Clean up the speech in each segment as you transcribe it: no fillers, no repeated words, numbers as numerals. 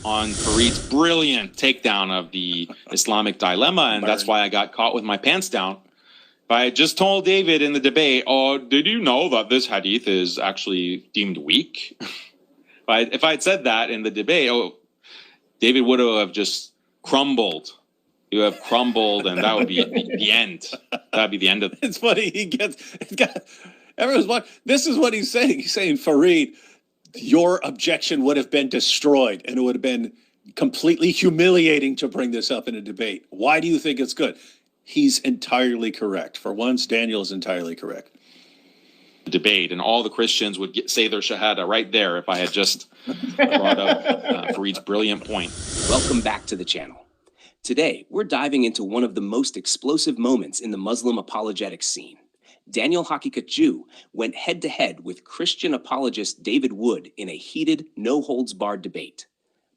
on Farid's brilliant takedown of the Islamic dilemma, and that's why I got caught with my pants down. If I had just told David in the debate, oh, did you know that this hadith is actually deemed weak? If I had said that in the debate, David would have just crumbled. You have crumbled, and that would be the end. That would be the end of it. It's funny. Everyone's watching. This is what he's saying. He's saying, Farid, your objection would have been destroyed, and it would have been completely humiliating to bring this up in a debate. Why do you think it's good? He's entirely correct. For once, Daniel is entirely correct. Debate, and all the Christians would say their shahada right there if I had just brought up Farid's brilliant point. Welcome back to the channel. Today, we're diving into one of the most explosive moments in the Muslim apologetics scene. Daniel Haqiqatjou went head-to-head with Christian apologist David Wood in a heated, no-holds-barred debate.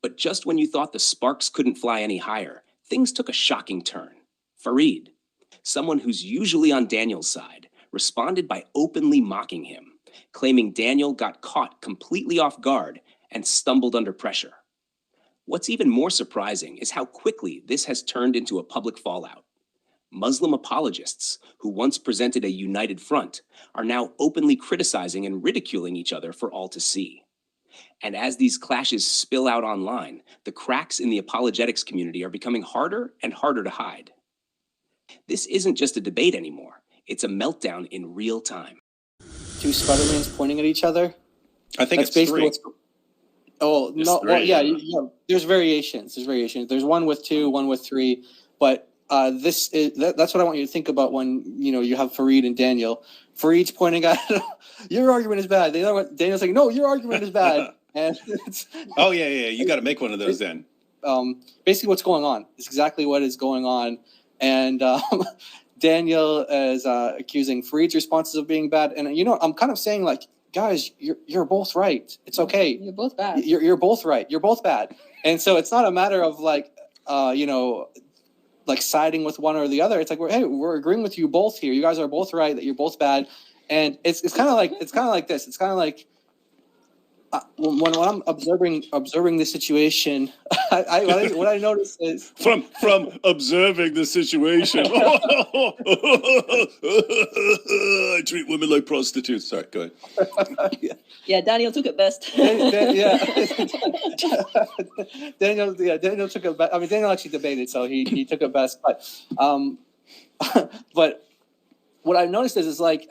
But just when you thought the sparks couldn't fly any higher, things took a shocking turn. Farid, someone who's usually on Daniel's side, responded by openly mocking him, claiming Daniel got caught completely off guard and stumbled under pressure. What's even more surprising is how quickly this has turned into a public fallout. Muslim apologists, who once presented a united front, are now openly criticizing and ridiculing each other for all to see. And as these clashes spill out online, the cracks in the apologetics community are becoming harder and harder to hide. This isn't just a debate anymore. It's a meltdown in real time. Two Spider-Mans pointing at each other? I think that's basically what's... Oh, it's no, three, well, yeah, there's variations. There's one with two, one with three, but that's what I want you to think about when you have Farid and Daniel. Farid's pointing at your argument is bad. The other one, Daniel's like, no, your argument is bad. And it's, you got to make one of those then. Basically, what's going on is exactly what is going on, and Daniel is accusing Farid's responses of being bad, and I'm kind of saying like, guys, you're both right. It's okay. You're both bad. You're both right. You're both bad, and so it's not a matter of like like siding with one or the other. It's like we're agreeing with you both here. You guys are both right that you're both bad, and it's kind of like this. It's kind of like when I'm observing the situation, what I notice is from observing the situation. I treat women like prostitutes. Sorry, go ahead. Yeah, Daniel took it best. Daniel took it best. I mean, Daniel actually debated, so he took it best. But what I've noticed is it's like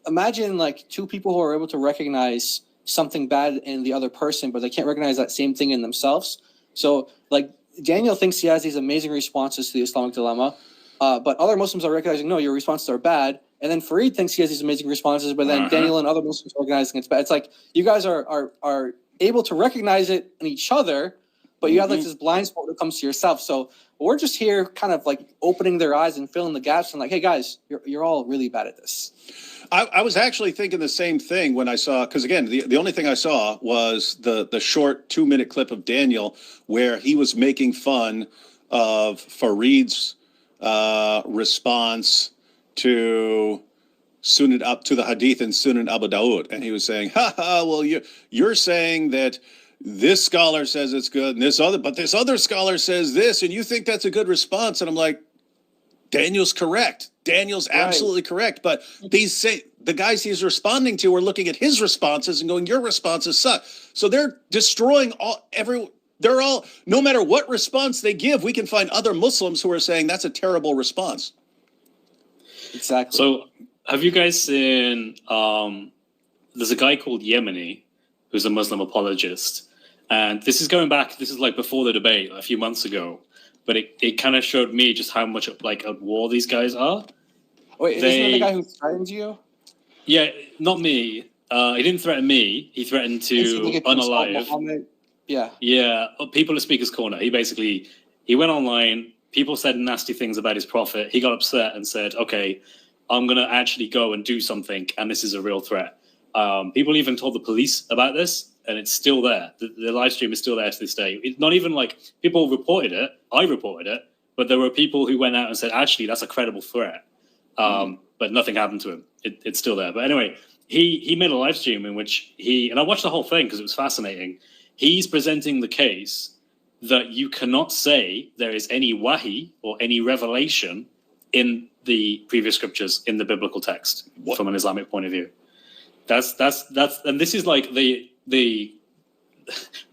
imagine like two people who are able to recognize something bad in the other person, but they can't recognize that same thing in themselves. So like Daniel thinks he has these amazing responses to the Islamic dilemma, but other Muslims are recognizing, no, your responses are bad. And then Farid thinks he has these amazing responses, but then Daniel and other Muslims are recognizing it's bad. It's like you guys are able to recognize it in each other, but you have like this blind spot that comes to yourself. So we're just here kind of like opening their eyes and filling the gaps and like, hey guys, you're all really bad at this. I was actually thinking the same thing when I saw, because again, the only thing I saw was the short 2-minute clip of Daniel where he was making fun of Farid's response to the hadith in Sunan Abu Dawud, and he was saying, well, you're saying that this scholar says it's good, and this other scholar says this, and you think that's a good response. And I'm like, Daniel's correct. Daniel's absolutely correct. But the guys he's responding to are looking at his responses and going, your responses suck. So they're destroying no matter what response they give, we can find other Muslims who are saying that's a terrible response. Exactly. So have you guys seen, there's a guy called Yemeni who's a Muslim apologist. And this is like before the debate a few months ago, but it kind of showed me just how much like at war these guys are. Wait, isn't that the guy who threatened you? Yeah, not me. He didn't threaten me. He threatened to unalive. Yeah. Yeah, people at Speaker's Corner. He went online. People said nasty things about his prophet. He got upset and said, okay, I'm going to actually go and do something, and this is a real threat. People even told the police about this, and it's still there. The live stream is still there to this day. It's not even like people reported it. I reported it, but there were people who went out and said, actually, that's a credible threat. But nothing happened to him. It's still there. But anyway, he made a live stream in which and I watched the whole thing because it was fascinating. He's presenting the case that you cannot say there is any wahi or any revelation in the previous scriptures in the biblical text from an Islamic point of view. That's and this is like the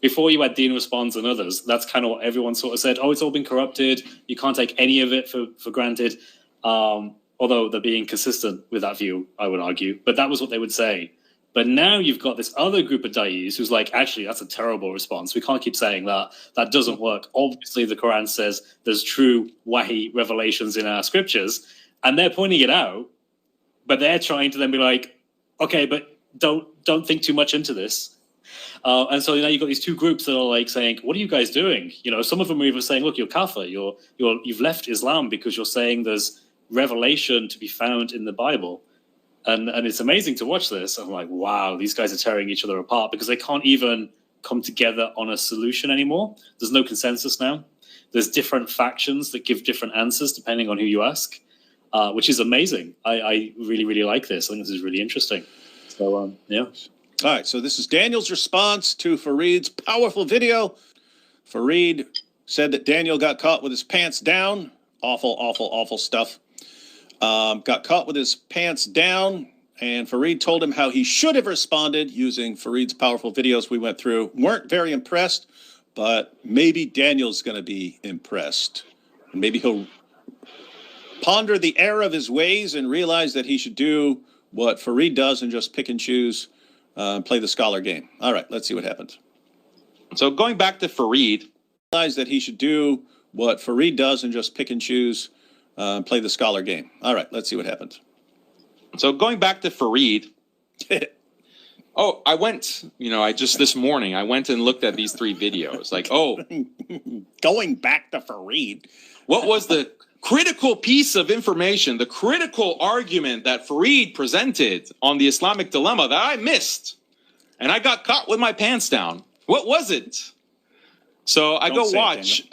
before you had Dean Responds and others, that's kind of what everyone sort of said. Oh, it's all been corrupted. You can't take any of it for granted. Although they're being consistent with that view, I would argue. But that was what they would say. But now you've got this other group of da'is who's like, actually, that's a terrible response. We can't keep saying that. That doesn't work. Obviously, the Quran says there's true wahi revelations in our scriptures, and they're pointing it out, but they're trying to then be like, okay, but don't think too much into this. And so now you've got these two groups that are like saying, what are you guys doing? You know, some of them are even saying, look, you're kafir. You've left Islam because you're saying there's revelation to be found in the Bible. And it's amazing to watch this. I'm like, wow, these guys are tearing each other apart because they can't even come together on a solution anymore. There's no consensus now. There's different factions that give different answers depending on who you ask, which is amazing. I really, really like this. I think this is really interesting. So, yeah. All right, so this is Daniel's response to Farid's powerful video. Farid said that Daniel got caught with his pants down. Awful, awful, awful stuff. Got caught with his pants down, and Farid told him how he should have responded using Farid's powerful videos we went through. Weren't very impressed, but maybe Daniel's going to be impressed. Maybe he'll ponder the error of his ways and realize that he should do what Farid does and just pick and choose, play the scholar game. All right, let's see what happens. So going back to Farid, realize that he should do what Farid does and just pick and choose, play the scholar game. All right, let's see what happens. So going back to Farid, this morning, I went and looked at these 3 videos. Like, going back to Farid. What was the critical piece of information, the critical argument that Farid presented on the Islamic dilemma that I missed? And I got caught with my pants down. What was it? So I go watch.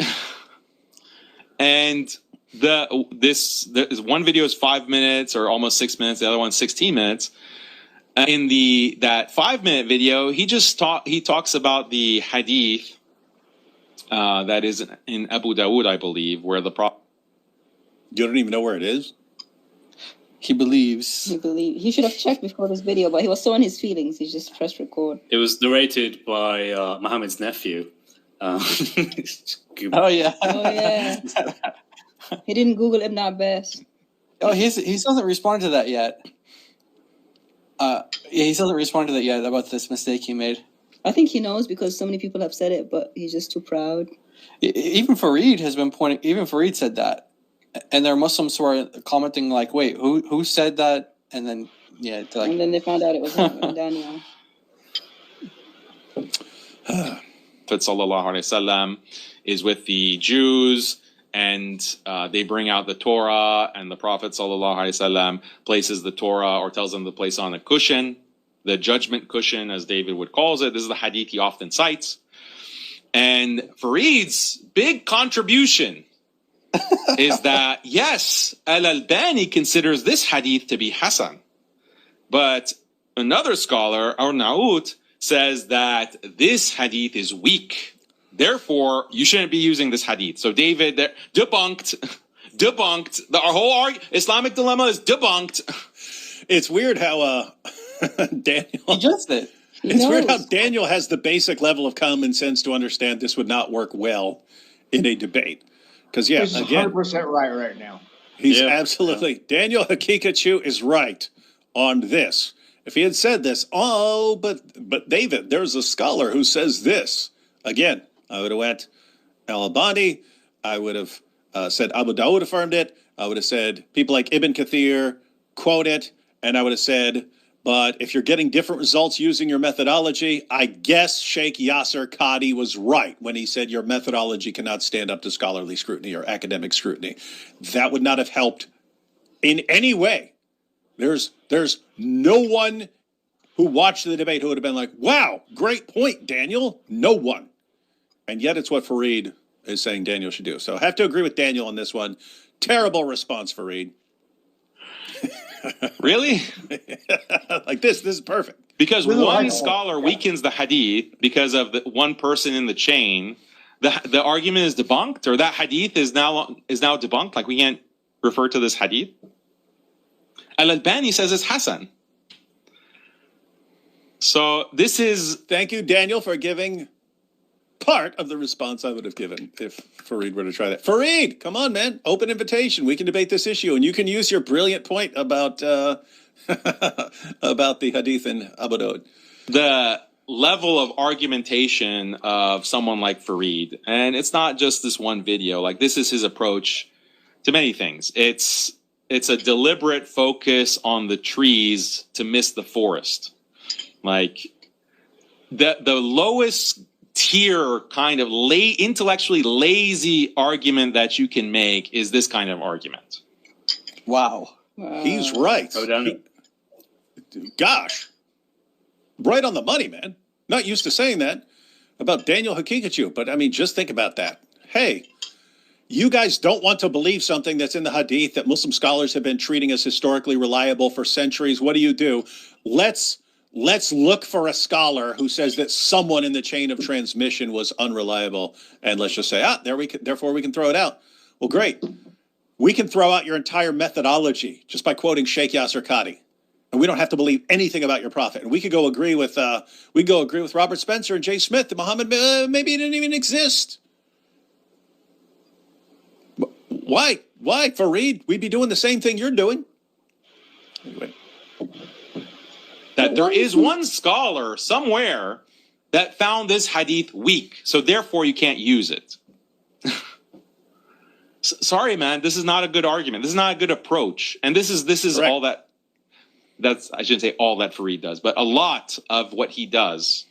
And this one video is 5 minutes or almost 6 minutes. The other one's 16 minutes. In that 5-minute video, he talks about the hadith that is in Abu Dawood, I believe, where the prophet. You don't even know where it is? He believes. He should have checked before this video, but he was so in his feelings. He just pressed record. It was narrated by Muhammad's nephew. Oh yeah. Oh yeah. He didn't Google Ibn Abbas. Oh, he hasn't responded to that yet. He hasn't responded to that yet about this mistake he made. I think he knows because so many people have said it, but he's just too proud. Even Farid has been pointing. Even Farid said that, and there are Muslims who are commenting like, "Wait, who said that?" And then and then they found out it was Daniel. Prophet sallallahu alaihi wasallam is with the Jews, and they bring out the Torah, and the Prophet sallallahu alaihi wasallam places the Torah or tells them to place on a cushion, the judgment cushion, as David would calls it. This is the hadith he often cites. And Farid's big contribution is that, yes, Al-Albani considers this hadith to be Hasan, but another scholar, Arnaout, says that this hadith is weak. Therefore, you shouldn't be using this hadith. So David debunked. Our whole Islamic dilemma is debunked. It's weird how Daniel. He just did. It's weird how Daniel has the basic level of common sense to understand this would not work well in a debate. Because He's 100% right now. He's absolutely. Daniel Haqiqatjou is right on this. If he had said this, but David, there's a scholar who says this. Again, I would have went Al-Albani. I would have said Abu Dawood affirmed it. I would have said people like Ibn Kathir quote it. And I would have said, but if you're getting different results using your methodology, I guess Sheikh Yasser Qadi was right when he said your methodology cannot stand up to scholarly scrutiny or academic scrutiny. That would not have helped in any way. There's no one who watched the debate who would have been like, wow, great point, Daniel. No one. And yet it's what Farid is saying Daniel should do. So I have to agree with Daniel on this one. Terrible response, Farid. Really? Like this is perfect. Because This is one like- scholar weakens the hadith because of the one person in the chain, the argument is debunked, or that hadith is now debunked. Like, we can't refer to this hadith. Al-Albani says it's Hasan. So this is, Thank you, Daniel, for giving part of the response I would have given if Farid were to try that. Farid, come on, man. Open invitation. We can debate this issue, and you can use your brilliant point about about the hadith in Abu Daud. the level of argumentation of someone like Farid, and it's not just this one video. Like, this is his approach to many things. It's a deliberate focus on the trees to miss the forest. Like, the lowest tier kind of intellectually lazy argument that you can make is this kind of argument. Wow. He's right. Go down. Gosh, right on the money, man. Not used to saying that about Daniel Haqiqatjou, but I mean, just think about that. Hey, you guys don't want to believe something that's in the hadith that Muslim scholars have been treating as historically reliable for centuries. What do? Let's look for a scholar who says that someone in the chain of transmission was unreliable, and let's just say, therefore we can throw it out. Well, great. We can throw out your entire methodology just by quoting Sheikh Yasser Qadhi. And we don't have to believe anything about your prophet. And we could go agree with Robert Spencer and Jay Smith that Muhammad maybe didn't even exist. Why, Farid? We'd be doing the same thing you're doing. Anyway. That there is one scholar somewhere that found this hadith weak, so therefore you can't use it. Sorry, man, this is not a good argument. This is not a good approach. And this is Correct. all that's, I shouldn't say all that Farid does, but a lot of what he does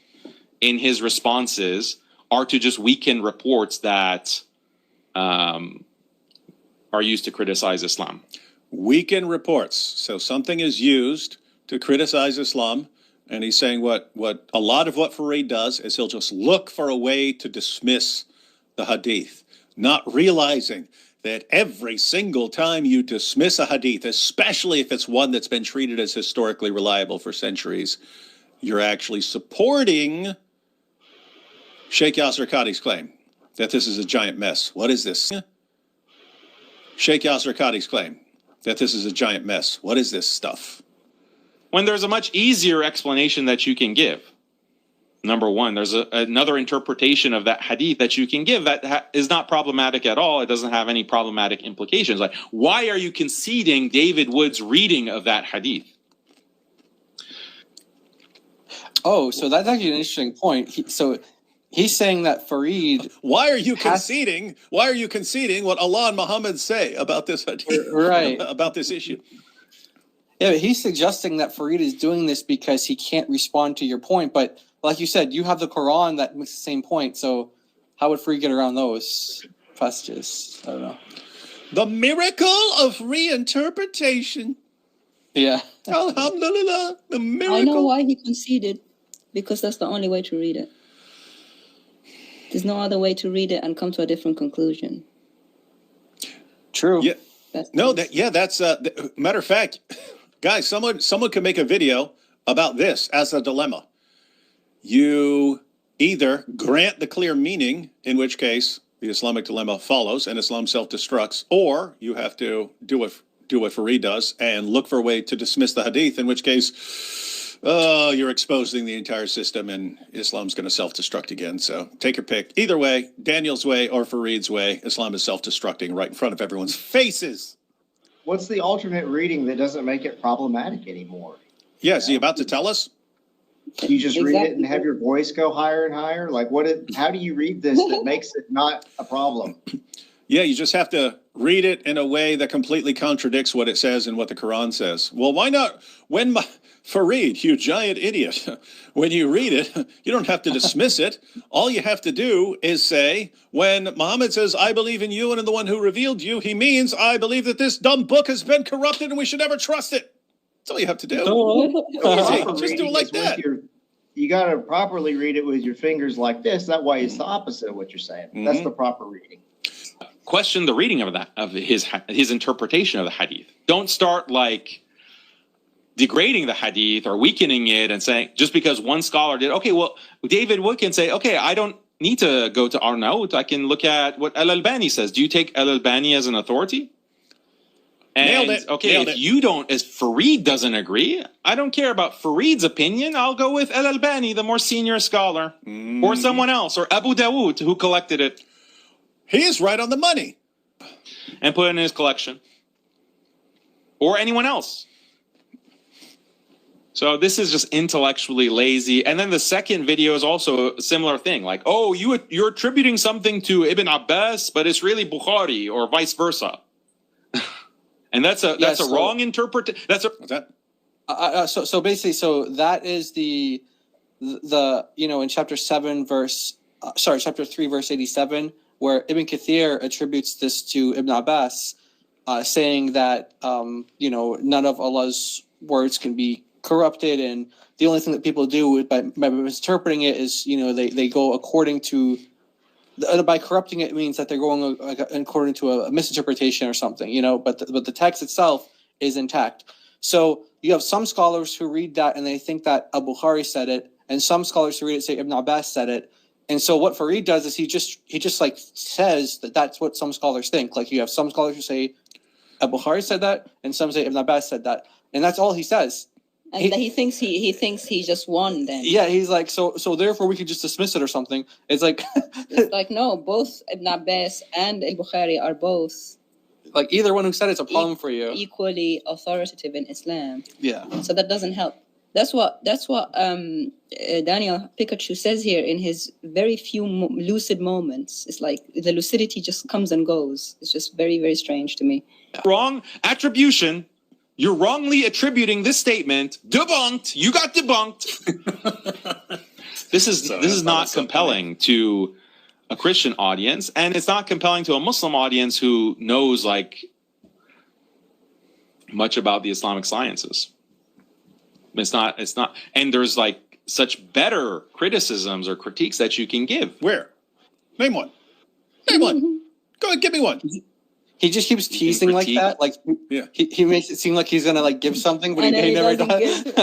in his responses are to just weaken reports that are used to criticize Islam. Weaken reports. So something is used to criticize Islam, and he's saying what a lot of what Farid does is he'll just look for a way to dismiss the hadith, not realizing that every single time you dismiss a hadith, especially if it's one that's been treated as historically reliable for centuries, you're actually supporting Sheikh Yasser Qadhi's claim that this is a giant mess. What is this? Sheikh Yasser Qadhi's claim that this is a giant mess. What is this stuff? When there's a much easier explanation that you can give. Number one, there's another interpretation of that hadith that you can give that is not problematic at all. It doesn't have any problematic implications. Like, why are you conceding David Wood's reading of that hadith? Oh, so that's actually an interesting point. He's saying that Farid, Why are you conceding? Why are you conceding what Allah and Muhammad say about this hadith? Right. About this issue? yeah, he's suggesting that Farid is doing this because he can't respond to your point. But like you said, you have the Quran that makes the same point. So how would Farid get around those passages? I don't know. The miracle of reinterpretation. Yeah. Alhamdulillah, the miracle. I know why he conceded, because that's the only way to read it. There's no other way to read it and come to a different conclusion. True. Yeah. That's That's matter of fact, guys, someone could make a video about this as a dilemma. You either grant the clear meaning, in which case the Islamic dilemma follows and Islam self-destructs, or you have to do what Farid does and look for a way to dismiss the hadith, in which case you're exposing the entire system and Islam's going to self-destruct again. So take your pick. Either way, Daniel's way or Farid's way, Islam is self-destructing right in front of everyone's faces. What's the alternate reading that doesn't make it problematic anymore? Yeah, is he about to tell us? You just read it Exactly. and have your voice go higher and higher? Like, how do you read this that makes it not a problem? Yeah, you just have to read it in a way that completely contradicts what it says and what the Quran says. Well, why not? Farid, you giant idiot, when you read it, you don't have to dismiss it. All you have to do is say, when Muhammad says, I believe in you and in the one who revealed you, he means, I believe that this dumb book has been corrupted and we should never trust it. That's all you have to do. Proper Just do it reading like is with that. You got to properly read it with your fingers like this. That way it's the opposite of what you're saying. That's the proper reading. Question the reading of his interpretation of the hadith. Don't start like degrading the hadith or weakening it and saying just because one scholar did, okay, well, David Wood can say, okay, I don't need to go to Arnaut. I can look at what Al-Albani says. Do you take Al-Albani as an authority? And, Nailed it. okay, Nailed if it. you don't, as Farid doesn't agree, I don't care about Farid's opinion. I'll go with Al-Albani, the more senior scholar, or someone else, or Abu Dawood, who collected it He is right on the money. and put it in his collection, or anyone else. So this is just intellectually lazy. And then the second video is also a similar thing, like, oh, you're attributing something to Ibn Abbas, but it's really Bukhari, or vice versa. And that's a wrong interpretation. That's a What's that? So basically, so that is the in chapter 3 verse 87, where Ibn Kathir attributes this to Ibn Abbas, saying that none of Allah's words can be corrupted, and the only thing that people do by misinterpreting it is they go according to. By corrupting it means that they're going according to a misinterpretation or something, but the text itself is intact. So you have some scholars who read that and they think that Al-Bukhari said it, and some scholars who read it say Ibn Abbas said it. And so what Farid does is he just like says that that's what some scholars think. Like you have some scholars who say Al-Bukhari said that, and some say Ibn Abbas said that, and that's all he says. And he thinks he just won then. Yeah, he's like, so therefore we could just dismiss it or something. It's like It's like, no, both Ibn Abbas and Al-Bukhari are both like either one who said it's a problem for you. equally authoritative in Islam. Yeah. So that doesn't help. That's what Daniel Haqiqatjou says here in his very few lucid moments. It's like the lucidity just comes and goes. It's just very, very strange to me. wrong attribution. You're wrongly attributing this statement. Debunked. You got debunked. This is not compelling to a Christian audience, and it's not compelling to a Muslim audience who knows like much about the Islamic sciences. It's not, and there's like such better criticisms or critiques that you can give. Where? Name one. Name one. Go ahead, give me one. He just keeps teasing like critique. that. Like Yeah. he makes it seem like he's gonna like give something, but And he then he never doesn't does. give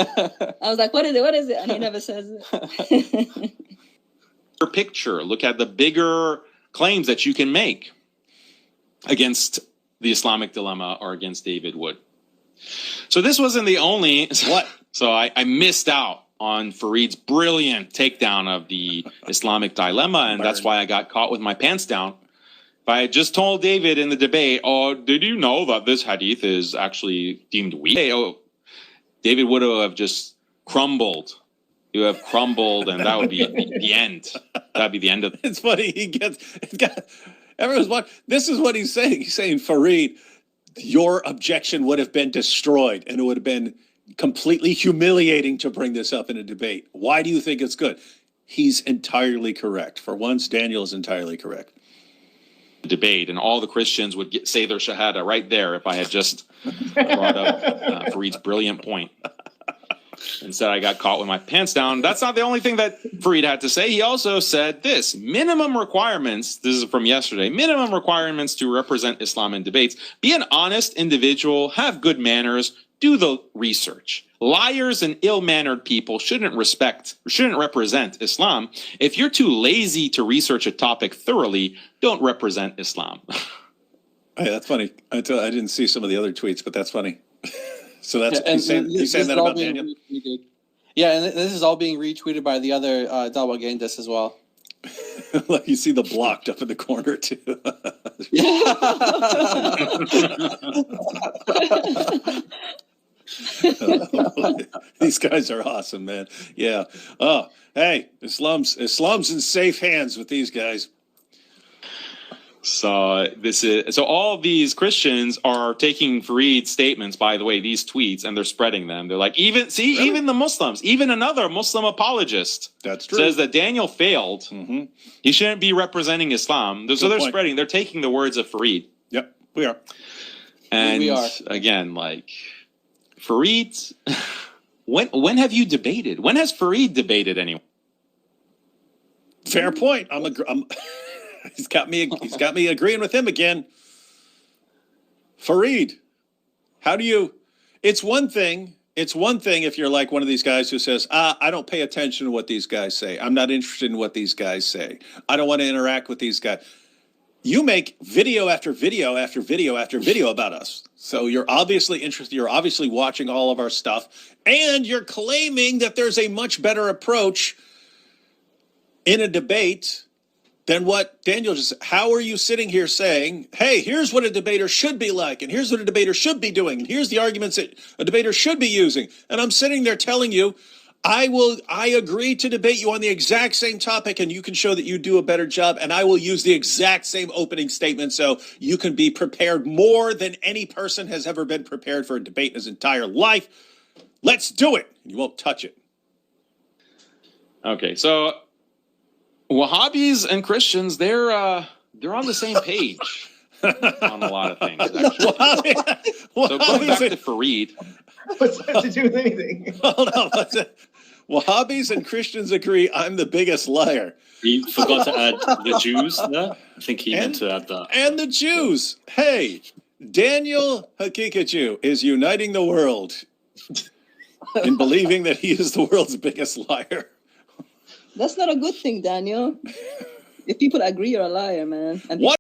I was like, what is it? What is it? And he never says it. Picture, look at the bigger claims that you can make against the Islamic dilemma or against David Wood. So this wasn't the only What? So I missed out on Farid's brilliant takedown of the Islamic dilemma, and that's why I got caught with my pants down. If I had just told David in the debate, oh, did you know that this hadith is actually deemed weak? Oh, David would have just crumbled. You have crumbled, and that would be the end. That'd be the end of it. It's funny. Everyone's watching. This is what he's saying. He's saying, Farid, your objection would have been destroyed, and it would have been completely humiliating to bring this up in a debate. Why do you think it's good? He's entirely correct. For once, Daniel is entirely correct. Debate, and all the Christians would say their shahada right there if I had just brought up Farid's brilliant point. Instead, I got caught with my pants down. That's not the only thing that Farid had to say. He also said this: minimum requirements. This is from yesterday. Minimum requirements to represent Islam in debates: be an honest individual, have good manners, do the research. Liars and ill-mannered people shouldn't represent Islam. If you're too lazy to research a topic thoroughly, don't represent Islam. Hey, that's funny. I didn't see some of the other tweets, but that's funny. So that's Yeah, he's saying that about Daniel. retweeted. Yeah, and this is all being retweeted by the other Dawagendas as well. Like you see the blocked up in the corner too. These guys are awesome, man. Yeah. Oh, hey, Islam's in safe hands with these guys. So all these Christians are taking Farid's statements, by the way, these tweets, and they're spreading them. They're like, even the Muslims, even another Muslim apologist That's true. says that Daniel failed. Mm-hmm. He shouldn't be representing Islam. So they're point. they're taking the words of Farid. Yep, we are. And We are. again, like Farid, when have you debated? When has Farid debated anyone? Fair point. He's got me agreeing with him again. Farid, it's one thing it's one thing if you're like one of these guys who says, I don't pay attention to what these guys say. I'm not interested in what these guys say. I don't want to interact with these guys. You make video after video after video after video about us. So you're obviously interested. You're obviously watching all of our stuff. And you're claiming that there's a much better approach in a debate than what Daniel just said. How are you sitting here saying, hey, here's what a debater should be like, and here's what a debater should be doing, and here's the arguments that a debater should be using. And I'm sitting there telling you, I agree to debate you on the exact same topic, and you can show that you do a better job, and I will use the exact same opening statement so you can be prepared more than any person has ever been prepared for a debate in his entire life. Let's do it. You won't touch it. Okay, so Wahhabis and Christians, they're on the same page on a lot of things, actually. So going back to Farid. What's that to do with anything? Hold on. Wahhabis and Christians agree I'm the biggest liar. He forgot to add the Jews there. I think he meant to add that. And the Jews. Hey, Daniel Haqiqatjou is uniting the world in believing that he is the world's biggest liar. That's not a good thing, Daniel. If people agree, you're a liar, man. And What?